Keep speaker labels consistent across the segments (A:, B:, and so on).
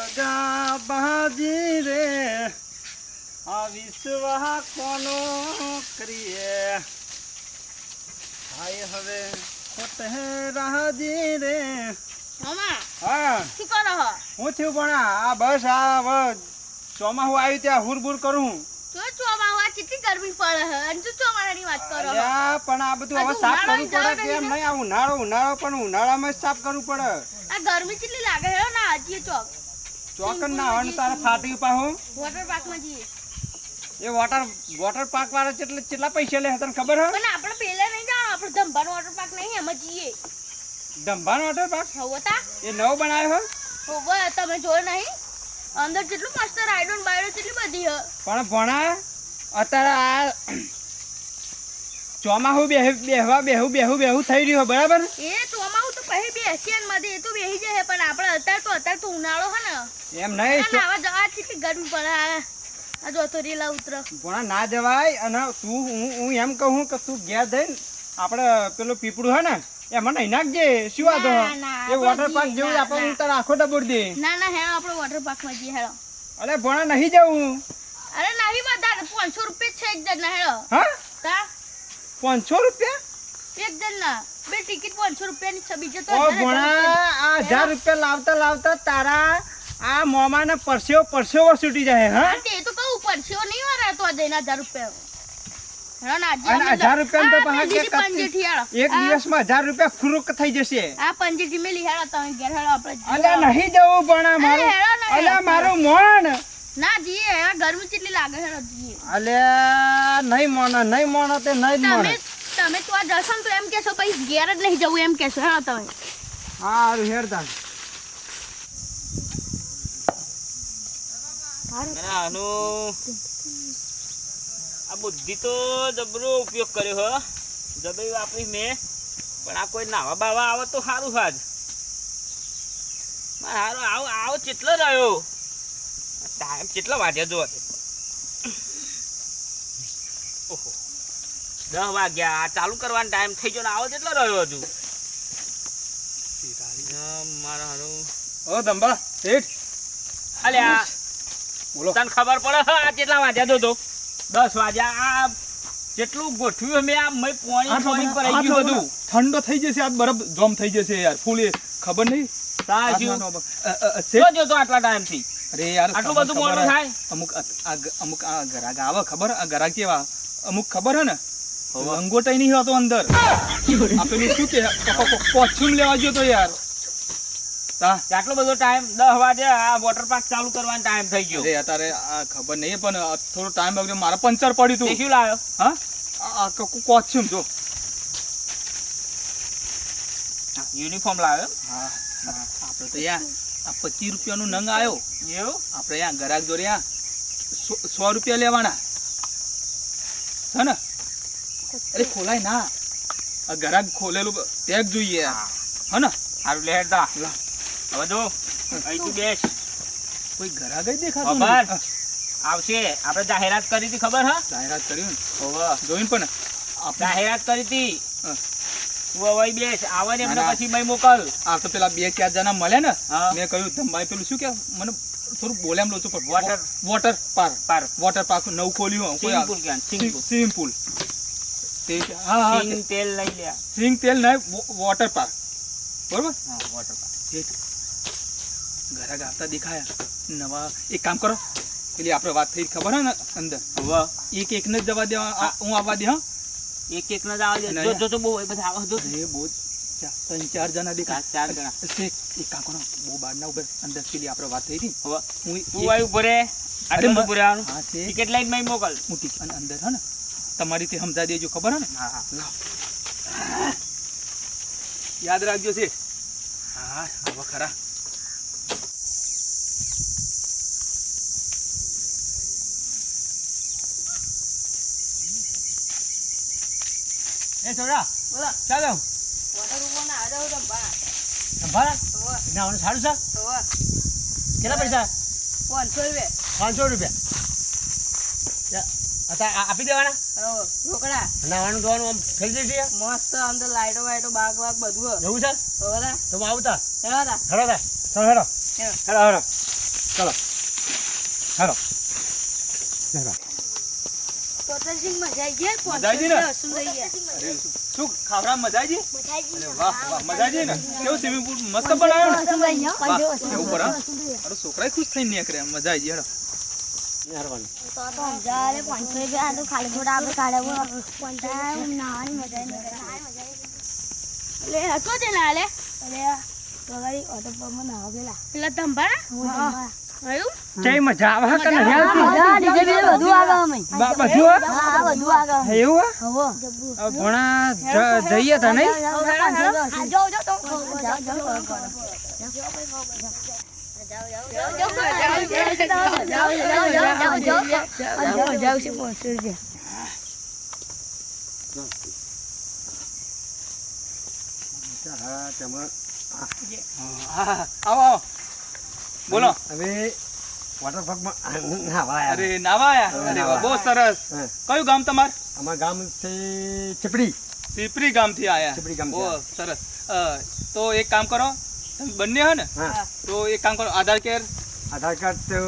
A: દગા બાજી રે આ વિશ્વા કોનો કરીએ ભાઈ હવે ખોટ હે રાજી રે
B: મામા
A: હા
B: શું કરો હો
A: હું થયું પણ આ બસ આ ચોમાહું આવ્યું ત્યાં હુરબુર કરું
B: જો ચોમાવા કેટલી ગરમી પડે હે અને જો ચોમાવાની વાત કરો હો
A: અલ્યા પણ આ બધું હવે સાફ કરવું પડે કેમ નહીં આ ઉનાળો પણ ઉનાળામાં જ સાફ કરવું પડે
B: આ ગરમી કેટલી લાગે હે ના આજે
A: ચોકન ના હણ તારે ફાટી પાહું
B: વોટર પાર્ક માં જઈએ
A: એ વોટર પાર્ક વાળા કેટલા પૈસા લે તને ખબર હે
B: પણ આપણે પેલે નહીં જાણો આપણે ધંભાનો વોટર પાર્ક નહીં એમાં જઈએ
A: ધંભાનો વોટર પાર્ક
B: હોતા
A: એ નવો બનાવ્યો હે
B: હોવે તમે જોયો નહીં અંદર કેટલું મસ્ત રાઈડો ને બાઈડો કેટલી બધી હે
A: પણ ભણા અત્યારે આ ચોમાહું બેહું થઈ રહ્યું બરાબર
B: એ ચોમાહું તો પહેલી બેસી ને મધે એ તો બેહી જાય પણ આપણે અત્યારે તો ઉનાળો હે ને
A: એમ નહીં
B: આવા જવા કેટલી ગરમી પડે આ જો તો રેલા ઉતર
A: ભણા ના જવાય અને હું એમ કહું કે તું ઘેર જઈને આપણે પેલું પીપળું હે ને એમાં નહીં નાખજે શું વાંધો એ વોટર પાર્ક જેવું આપણે હું તારે આખો ડબોડ દે
B: ના હેડો આપણે વોટર પાર્ક માં જઈએ હેડો
A: અરે ભણા નહીં જવું
B: અરે નહીં બધા 500 રૂપિયા છે એક જણ ના હેડો
A: હા
B: તા
A: 500 રૂપિયા
B: એક જણ ના બે ટિકિટ 500 રૂપિયા ની છે બીજે તો
A: ઓ ભણા આ 1000 રૂપિયા લાવતા તારા આ મોમાને પરસેવો છૂટી જાય હા
B: તે તો કહું પરસેવો નહીં વાળા તો જઈને 1000 રૂપિયા હેડો ના
A: અને 1000 રૂપિયા તો પાછા
B: પંજેઠી હેડો
A: એક દિવસમાં 1000 રૂપિયા ખુરુક થઈ જશે
B: આ પંજેઠી મેલી હેડો તમે ઘેર હેડો આપણે
A: અલ્યા નહીં જવું ભણા મારું અલ્યા મારું મોણ
B: ના જીએ આ ગરમી કેટલી લાગે હેડો જીએ
A: અલ્યા નહીં મોણ તે નહીં મોણ
B: તમે તો આ જશો તો એમ કહેશો પછી ઘેર જ નહીં જવું એમ કહેશો હેડો તમે
A: હારું હેડતા
C: આ બુદ્ધિ તો જબરો ઉપયોગ કર્યો હો જબરી વાપરી મેં પણ આ કોઈ નાવા બાવા આવે તો સારું હાજ સારું આવો કેટલો રહ્યો ટાઈમ કેટલા વાગ્યા જો ઓહો 10 વાગ્યા આ ચાલુ કરવાનો ટાઈમ થઈ ગયો ને આવો કેટલો રહ્યો હજુ મારા હારું
A: ઓ દંબા હેઠ
C: અલ્યા
A: બોલો
C: તને ખબર પડે આ કેટલા વાગ્યા તો 10 વાગ્યા આ જેટલું ગોઠવ્યું મેં આ મય પાણી પર આવી ગયું બધું
D: ઠંડો થઈ જશે આ બરફ જોમ થઈ જશે યાર ફૂલ ખબર નહીં
C: જો તો આટલા ટાઈમ થી
D: અરે યાર
C: આટલું બધું મોડું થાય
D: અમુક આ ગરાગ આવે ખબર આ ગરાગ કેવા અમુક ખબર હે ને લંગોટાઈ નહીં હોતો અંદર આ પેલું શું કે કોચુમ લેવા ગયો તો યાર
C: આટલો બધો ટાઈમ 10 વાગે આ વોટર પાર્ક ચાલુ કરવાનો ટાઈમ થઈ ગયો
D: અરે અત્યારે આ ખબર નહીં પણ થોડો ટાઈમ લાગ્યો મારા પંચર પડ્યું તું
C: શું લાવ્યો
D: હા કોચુમ જો
C: યુનિફોર્મ લાવ્યો
D: હા આપણે તો યાર આ 25 રૂપિયાનો નંગ આવ્યો
C: એવું
D: આપણે યા ગરાગ દોરે 100 રૂપિયા લેવાના હે ને અરે ખોલાય ના આ ગરાગ ખોલેલું ટેગ જોઈએ હે ને
C: સારું લેડતા હવે જો અહીં તું બેસ
D: કોઈ ગરાગ જ દેખાતું
C: ખબર
D: નહીં.
C: આવશે આપણે જાહેરાત કરી હતી ખબર હા
D: જાહેરાત કર્યું ને
C: હોવે
D: જોઈને પણ આપણે
C: જાહેરાત કરી હતી
D: હા.
C: તું હવે બેસ આવે ને એમને
D: ના.
C: પછી મય મોકલ
D: આ તો પેલા 2-4 જણા મળ્યા ને
C: હા.
D: મેં કહ્યું ધમભાઈ પેલું શું કે મને થોડું બોલે એમ લોચું પણ
C: water
D: water
C: park
D: water park નવું ખોલ્યું
C: સ્વિમિંગ પૂલ ક્યાં
D: સ્વિમિંગ પૂલ તે હા
C: સિંગ તેલ લઈ લે
D: સ્વિમિંગ તેલ નહીં વોટર પાર્ક બરોબર
C: હા વોટર પાર્ક
D: ઘરા ગાતા દેખાયા નવા એક કામ કરો પેલી આપણે વાત થઈ ખબર હે ને અંદર
C: હવે
D: એક ને જ જવા દેવા હું આવવા દે હા
C: એક ના જ આવે
D: નહીં.
C: જો બહુ એ બધા આવે જો
D: એ બહુ 3-4 જણા દેખા
C: 4 જણા
D: એક કામ કરો બહુ બહાર ના ઉપર અંદર પેલી આપણે વાત થઈ હતી
C: હવે
D: હું
C: તું આવી ઉપર આટલું ઉપર આવવાનું
D: હા છે
C: ટિકિટ લઈને મય મોકલ
D: હું ટીક અને અંદર હે ને તમારી તે સમજા દેજો ખબર હે ને
C: હા હા
D: લાવ યાદ રાખજો છે હા હવે ખરા
A: એ છોરા
B: બોલો
A: ચાલો
B: વોટર રૂમ ના આજો તો બા
A: સંભાળ
B: હોવે
A: નાવાનું સારું છે
B: હોવે
A: કેટલા પૈસા
B: 500 રૂપિયા
A: 500 રૂપિયા અત્યારે આપી દેવાના
B: હોવે રોકડા
A: નાવાનું ધોવાનું આમ થઈ જશે
B: મસ્ત અંદર લાઈટો વાઈટો બાગ બધું
A: એવું છે
B: હોવે
A: તો હું આવતા
B: હેડા
A: હેડો તા ચાલો હેડો હેડો હેડો ચલો હાલો
B: પોતરસિંહ મજા આવી ગઈ
D: મજા આવી ગઈ ને?
B: 500 લઈ ગયા
D: અરે શું ખાવડા મજા આવી ગઈ?
B: મજા આવી ગઈ
D: અરે વાહ વાહ મજા આવી ગઈ ને? કેવું સ્વિમિંગ પૂલ મસ્ત બનાવ્યો ને?
B: વસુલ લઈ ગયા
D: વાહ, એવું પર હા? અરે છોકરાએ ખુશ થઈને નીકળે એમ મજા આવી ગઈ હેડો.
A: મહેરબાની
B: તો સમજાવે 500 રૂપિયા તો ખાલી થોડા આપણે કાઢવો પણ નાની મજા લે હતો તે ના લે અરે તોવારી ઓટો પંપ ના ગયેલા પેલા ધંભા આયું
A: જય મજા આવે કે નહીં આવતી?
B: બધું આગળ અમે
A: બધું
B: હા બધું આગળ
A: એવું
B: હવો
A: ભણા જઈએ તા નહીં
B: જાઓ જાઓ તો
D: આવો આવો બોલો.
A: હવે વોટર પાર્કમાં નાવા આયા.
D: અરે નાવા આયા? અરે વાહ, બહુ સરસ.
A: હા.
D: કયું ગામ તમાર?
A: અમારું ગામ છે ચીપડી.
D: સીપરી ગામથી આયા.
A: સીપરી ગામથી
D: બહુ
A: આયા.
D: સરસ. તો એક કામ કરો, તમે બંને હો ને,
A: હા
D: તો એક કામ કરો, આધાર કાર્ડ
A: આધાર કાર્ડ તો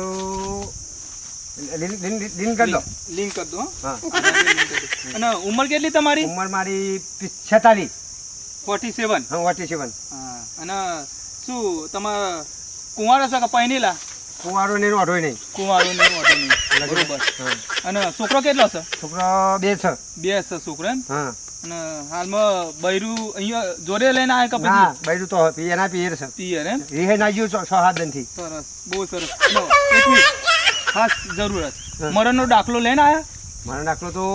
A: લિંક કરી દો.
D: લિંક કરી દો હો.
A: હા
D: અને ઉંમર કેટલી તમારી?
A: ઉંમર મારી 46.
D: 47.
A: હા 47.
D: હા. અને શું તમારે કુંવારો છો કે પૈણીલા?
A: કુંવારો ને ઓઢોય નહીં.
D: કુંવારો ને વાંધો નહીં. બરોબર.
A: હા
D: અને છોકરો કેટલો છે?
A: છોકરો 2 છે.
D: 2 છે છોકરો એમ?
A: હા
D: અને હાલમાં બૈરું અહીંયા જોડે લઈને આવ્યા કે
A: ના
D: પછી
A: બૈરું તો એના પિયર છે.
D: પિયર એમ?
A: રીહે ના જ્યું 6-7 દિનથી.
D: સરસ, બહુ સરસ. લો, એક મિનિટ. ખાસ જરૂરત.
A: હા.
D: મરણનો દાખલો લઈને આવ્યા?
A: મારો દાખલો તો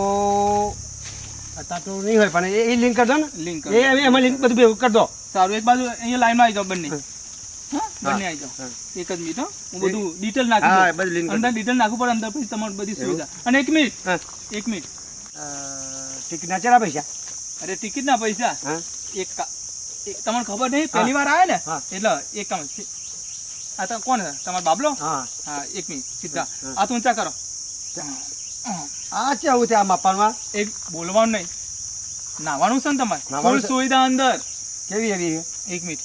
A: અત્યારે તો નહીં હોય પણ એ લિંક કરી દો ને.
D: લિંક
A: એ એમાં લિંક બધું ભેગું કરી દો.
D: સારું, એક બાજુ અહીંયા લાઈનમાં આવી જાઓ બંને. હા, બંને આવી જાઓ.
A: હા.
D: એક જ મિનિટ હો. હું બધું ડિટેલ નાખું
A: હા
D: છું.
A: બધું લિંક કરી
D: અંદર ડિટેલ નાખવું પડે, અંદર પછી તમારી બધી સુવિધા. અને એક મિનિટ,
A: હા.
D: એક મિનિટ.
A: ટિકિટના ચેલા પૈસા?
D: અરે ટિકિટના પૈસા
A: હા
D: એક તમને ખબર નહીં, પહેલી વાર આવ્યા ને
A: હા.
D: એટલે એક કામ છે. આ તો કોણ છે? તમારો બાબલો?
A: હા
D: હા, એક મિનિટ સીધા
A: હા.
D: આ ઊંચા કરો.
A: આ કેવું છે આ માપાનમાં?
D: એક બોલવાનું નહીં, નાવાનું છે ને તમારે
A: નાહવાનું
D: ફૂલ
A: છે.
D: સુવિધા અંદર.
A: કેવી એવી
D: એક મિનિટ.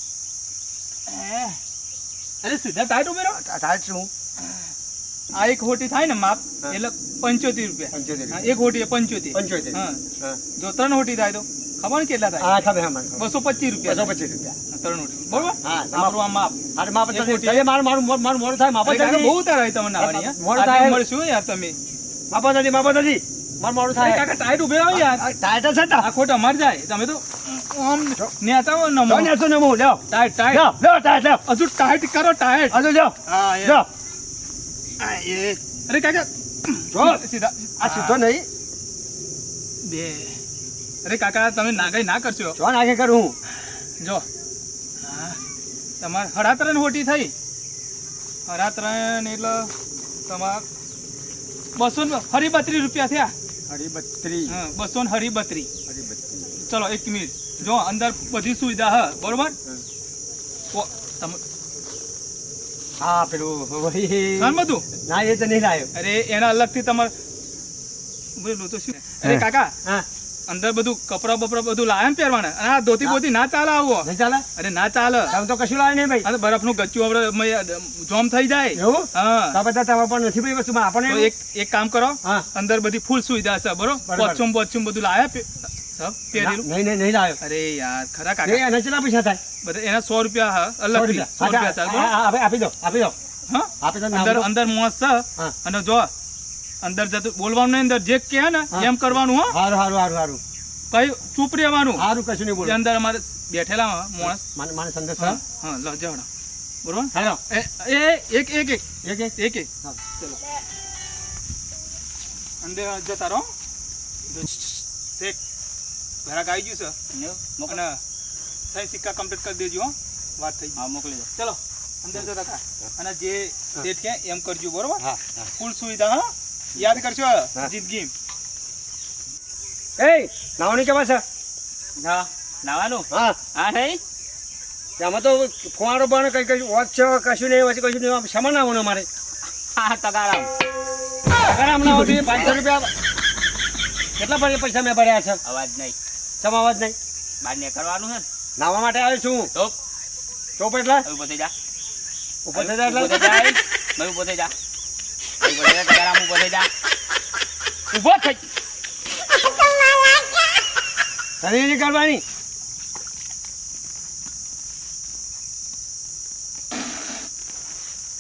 D: અરે સીધા ટાઈટ ઉભે રહો.
A: ટાઈટ શું?
D: આ એક હોટી થાય ને માપ
A: હા.
D: એટલે 75 રૂપિયા.
A: 75.
D: હા, એક હોટી 75.
A: 75.
D: હા,
A: હા
D: જો 3 હોટી થાય તો ખબર ને કેટલા થાય?
A: હા ખબર હા મને ખબર.
D: 225 રૂપિયા.
A: 225 રૂપિયા.
D: 3 હોટી બરોબર.
A: હા
D: આપણું આ માપ.
A: અરે માપ
D: એક
A: તો
D: હોટી.
A: જલ્દી મારું મોડું થાય માપ
D: અરે કાકા,
A: જલ્દી.
D: બહુ તારા તમે નાવાની યાર.
A: મોડું
D: આટલી
A: થાય.
D: ઉંમર શું યાર તમે?
A: માપ જલ્દી મારું મોડું
D: અરે
A: થાય.
D: કાકા ટાઈટ ઉભે રહો યાર.
A: ટાઈટ છે તા.
D: આ ખોટ અમાર જાય. તમે તો આમ નેતા હો ને
A: જો ને તો ને હું લ્યો.
D: Tight tight.
A: લ્યો લ્યો ટાઈટ લ્યો.
D: હજુ ટાઈટ કરો ટાઈટ.
A: હજુ લ્યો.
D: હા
A: લ્યો.
D: અરે કાકા
A: જો.
D: સીધા
A: આ સીધો નહીં.
D: બે. અરે કાકા તમે નાગાઈ ના કરશો.
A: જો નાખે કરું.
D: જો હા, તમારે 3.5 હોટી થઈ. 3.5 એટલે તમાર 232 રૂપિયા થયા.
A: હરી 32.
D: હા, 232. ચલો એક મિનિટ. જો અંદર બધી સુવિધા હ બરોબર. તમે
A: હા પેલું વહી.
D: સર બધું.
A: ના એ તો નહીં લાયો.
D: અરે એના અલગથી તમારે બોલું તો શું? અરે
A: હા.
D: કાકા
A: હા
D: અંદર બધું કપડા બપડા બધું લાયા ને પહેરવાના. અને આ ધોતી બોતી ના ચાલે આવો.
A: નહીં ચાલે?
D: અરે ના ચાલે.
A: તમે તો કશું લાવે નહીં ભાઈ.
D: આ તો બરફનું ગચ્ચું આપણે જોમ થઈ જાય.
A: એવું?
D: હા,
A: તો બધા તમારે પણ નથી ભાઈ વસ્તુમાં
D: તો
A: આપણને.
D: એક કામ કરો,
A: હા
D: અંદર બધી ફૂલ સુવિધા છે બરોબર.
A: બરાબર.
D: પોચુમ બધું લાયા સબ પહેરેલું.
A: નહીં લાવ્યો.
D: અરે યાર ખરા
A: એ
D: કાકા
A: એના કેટલા પૈસા થાય?
D: બધા એના 100 રૂપિયા હા
A: 100
D: અલગથી 100 રૂપિયા ચાલ બરોબર.
A: આપી દો આપી દો
D: હા,
A: આપી દો.
D: અંદર અંદર મોસ છે.
A: હા.
D: અને જો અંદર જતું બોલવાનું નહીં, અંદર જે કહે ને
A: હા.
D: એમ કરવાનું. હો
A: હારું હારું હારું હારું
D: કઈ ચૂપ રહેવાનું.
A: હારું કશું નહીં
D: એ
A: બોલો.
D: અંદર અમારે બેઠેલા માણસ.
A: મને સંદેશ
D: હા હા લો જાવડો બરોબર.
A: હાલો
D: એ એક એક એક
A: એક એક
D: એક એક
A: હા.
D: ચલો અંદર જતા રહો. શેખ ઘરાક આવી ગયું છે અને સહી સિક્કા કમ્પ્લીટ કરી દેજો. હો વાત થઈ ગઈ.
C: હા મોકલી દો.
D: ચલો અંદર જતા હતા. અને જે ડેટ કે એમ કરજો બરોબર.
A: હા
D: ફૂલ સુવિધા હા યાદ કરશો
A: હા.
D: જિંદગી.
A: એ નાવાની કેવા છે?
C: હા નાવાનું
A: હા
C: હા નહીં
A: આમાં તો ફુવારો પણ કઈ કઈ વોચ છે કશું નહીં વચ્ચે કશું નહીં. શેમાં નાવાનું અમારે?
C: હા તગારામ
A: અગર આમ નાવું જોઈએ 500 રૂપિયા. કેટલા પૈસા મેં ભર્યા છે?
C: અવાજ નહીં
A: શેમાં અવાજ નહીં?
C: બહાર નીકળવાનું છે ને
A: નાવા માટે આવ્યો છું.
C: તો
A: ચોપ એટલે
C: ઉભો થઈ જા
A: ઉપર થઈ જાય
C: ઉભો
A: એટલે
C: થઈ જાય ભાઈ ઊભો થઈ જા. ભાઈ ઊભો થઈ જા, ટકારામ ઊભો થઈ જા. ઊભો થઈ.
A: તારી નહીં કરવાની.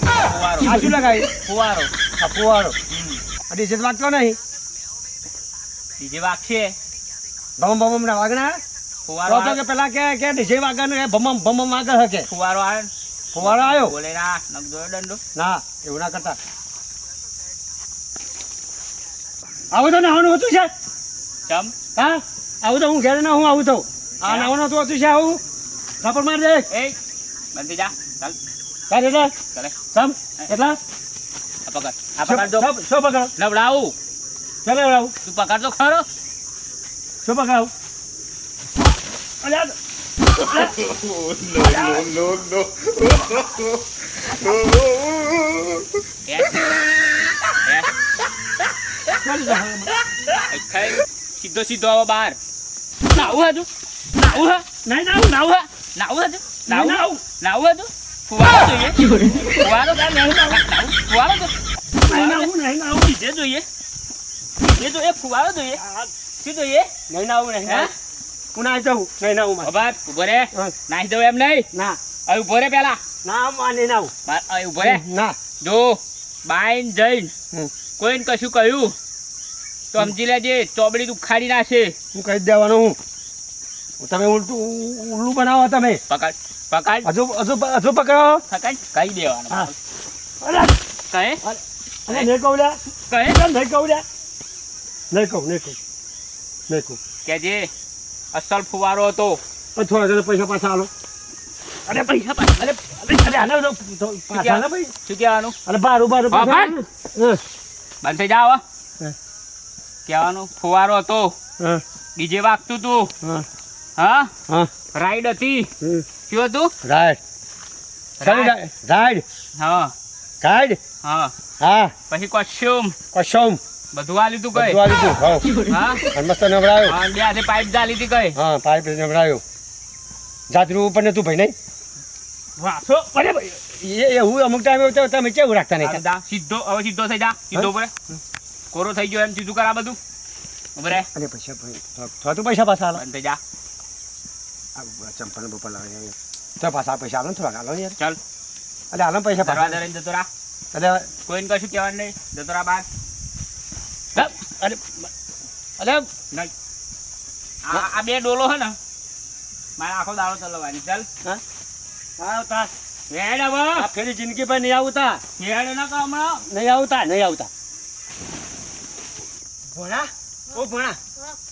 C: ફુવારો.
A: આ શું લગાવી?
C: ફુવારો.
A: આ ફુવારો. આ ડીજે વાગતો નહીં.
C: ડીજે વાગશે.
A: ભમ ભમ ના વાગના.
C: ફુવારો
A: તો કે પેલા કે ડીજે વાગવાનું કે ભમ ભમ વાગે હકે.
C: ફુવારો આવે ને.
A: ફુવારો આવ્યો.
C: બોલે ના નક જોયો દંડો.
A: ના એવું ના કરતા. આવું તો નાવાનું હતું છે.
C: ચમ.
A: હા આવું તો હું ઘેર ના હું આવું તો આ નાવાનું તો હતું છે આવું. થાપડ માર દે.
C: એ બંધ થઈ જા. ચાલ
A: ચાલ એટલે
C: ચાલે.
A: સમ એટલા
C: આ પકડ. આ પકડ જો.
A: શું પકડો?
C: નવડાવું.
A: ચાલે આવડાવું.
C: તું પકડ તો ખરો.
A: શું પકડાવું? અલ્યા
C: સીધો સીધો આવો બહાર. નાવું હતું. નાવું હા.
A: નહીં નાવું
C: નાવું હા. નાવું હતું. નાવું
A: નાવું.
C: નાવું હતું. ફુવારો જોઈએ. ફુવારો નાવું. ફુવારો તો
A: નહીં નાવું નહીં નાવું
C: ડીજે જોઈએ. ડીજે જોઈએ. ફુવારો જોઈએ. શું જોઈએ?
A: નહીં નાવું નહીં
C: હે?
A: નાવું. હું નાઈ જાઉં નહીં નાવું મારે.
C: બાબા ઉભો રે.
A: હા.
C: નાહી દઉં એમ નહીં.
A: ના
C: હવે ઉભો રે પેલા.
A: ના મારે નહીં નાવું.
C: હવે ઉભો રે.
A: ના
C: જો બાઈન જઈને
A: હમ.
C: કોઈને કશું કહ્યું તો સમજી લેજે ચોબડી ઉખાડી નાખે.
A: હું કહી જ દેવાનું હું. તમે ઉલ્લું બનાવો તમે.
C: પકડ પકડ
A: હજુ હજુ હજુ પકડો.
C: પકડ કહી દેવાનું.
A: હા. અરે
C: કહે
A: અરે નહીં કહું લ્યા.
C: કહે
A: નહીં કહું લ્યા. નહીં કહું નહીં કહું નહીં કહું.
C: કે જે અસલ ફુવારો હતો.
A: પણ થોડા જણા પૈસા પાછા આલો.
C: અરે પૈસા પાછા.
A: અરે અરે આને તો પાછા આલો ભાઈ.
C: શું કહેવાનું?
A: અરે બારું બારું
C: હા,
A: પાછા
C: ભાઈ.
A: આલો.
C: બંધ થઈ જાવ.
A: હા.
C: કહેવાનું ફુવારો હતો.
A: હા
C: ડીજે વાગતું તું.
A: હા
C: હા
A: હા
C: રાઈડ હતી.
A: હમ.
C: શું હતું?
A: રાઈડ રાઈડ
C: હા
A: ગાઈડ
C: હા.
A: હા
C: પછી કોસ્ચ્યુમ
A: કશોમ
C: બધું આ લીધું કઈ.
A: બધું આ લીધું.
C: હા
A: અને મસ્ત નવડાયો.
C: હા, બે હાથે પાઇપ જા લીધી કઈ.
A: હા પાઇપ નવડાયો. જાતરું ઉપર ને તું ભાઈ નહીં.
C: વાસો
A: અરે ભાઈ એ હું અમુક ટાઈમે તો તમે કેવું રાખતા નહીં.
C: જા સીધો હવે સીધો થઈ જા. સીધો ઉપર કોરો થઈ ગયો એમ સીધું કર આ બધું. ઉભો રે.
A: અરે પૈસા ભાઈ થોડા તું પૈસા પાછા આલો.
C: બંધ થઈ જા.
A: ચંપલ બપર લાવે તો પાછા પૈસા આલો ને થોડા આલો યાર.
C: ચાલ
A: અરે આલો ને પૈસા પાછા.
C: દરવાજા લઈને જતો રા.
A: અરે
C: કોઈને કશું કહેવાનું નહીં. જતો રા બહાર.
A: અરે અરે
C: નહીં. આ બે ડોલો હે ને મારે આખો દાડો ચલાવવાની. ચાલ
A: હા તા
C: હેડ હવે.
A: આ ફેરી જિંદગી પર નહીં આવતા.
C: હેડ ના કામ હમણાં.
A: નહીં આવતા નહીં આવતા. ભણા ઓ ભણા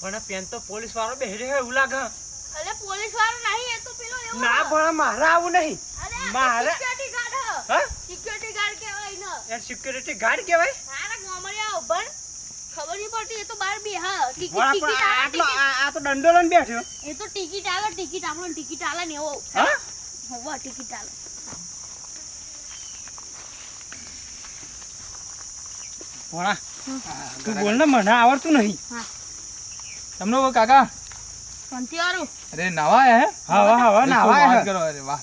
A: ભણા પેન તો પોલીસ વાળો બેહી રહ્યો એવું લાગે.
B: અરે પોલીસ વાળો નહીં એ તો પેલો એવો
A: ના ભણા મારા આવું નહીં.
B: અરે
A: મારે-
B: સિક્યુરિટી ગાર્ડ
A: હા
B: સિક્યુરિટી ગાર્ડ કહેવાય ને
A: યાર સિક્યુરિટી ગાર્ડ કહેવાય.
B: હારા ગોમડિયા ઉભણ ખબર નહીં પડતી એ તો બાર બે હા
A: ભણા
B: ટિકિટ
A: પણ
B: આવે
A: આટલો આ તો દંડો લઈને બેઠ્યો.
B: એ તો ટિકિટ આવે ટિકિટ આપણને ટિકિટ આલે ને એવો
A: હા
B: હોવા ટિકિટ આલે
A: ભણા તું બોલ ને મને આવડતું નહીં.
D: તમને કાકા
B: શાંતિ વાળું
D: અરે નવા આયા હે
A: હા વાહ વાહ ના
D: શું વાત
A: વાહ
D: કરો? અરે વાહ